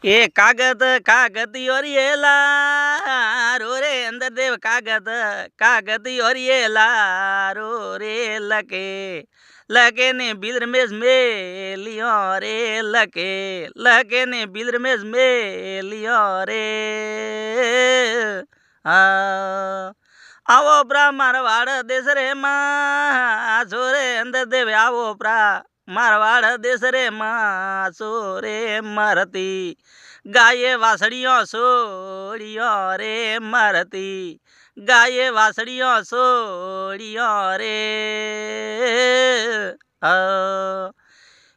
એ કાગદ કાગતિયોરિયેલા row રે અંદર દેવ કાગદ કાગતિયોરિયેલા row રે લકે લકે ને બિલર મેજ મેલિયો રે લકે ને બિલર મેજ મેલિયો રે આવો પ્રા મારવાડ દેશ રે માં છોરે અંદર દેવ આવો પ્રા મારવાડ દેશ રે માં છોરે મરતી गाये वासड़ियों सोड़ियों रे मरती गाये वासड़ियों सोड़ियों रे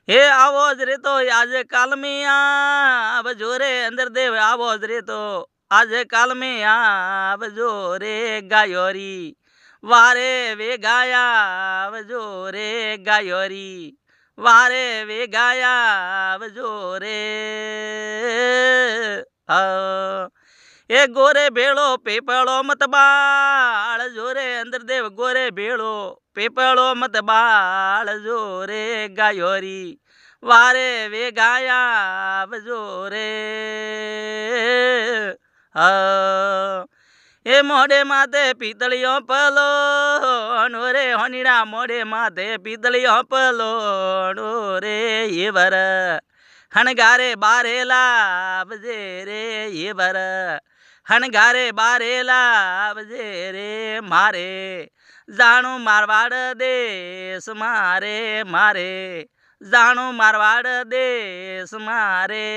हे आवाज रे तो आज काल में आब जोरे अंदर देव आवाज रे तो आज काल में आब जोरे गायोरी वारे वे गाया जोरे गायोरी वारे वे गाया जोरे ए गोरे भेड़ो पेपड़ो मत बाल जोरे अंदर देव गोरे भेड़ो पेपड़ो मत बाल जोरे गायोरी वारे वे गाया जोरे ए मोड़े माथे पीतलियों पलो रे होनीड़ा मोड़े माथे पीतलियों पलो रे ये बर हनगारे बारेला बजे रे ये बर हनगारे बारेला बजे रे मारे जानो मारवाड़ देश मारे मारे जानो मारवाड़ देश मारे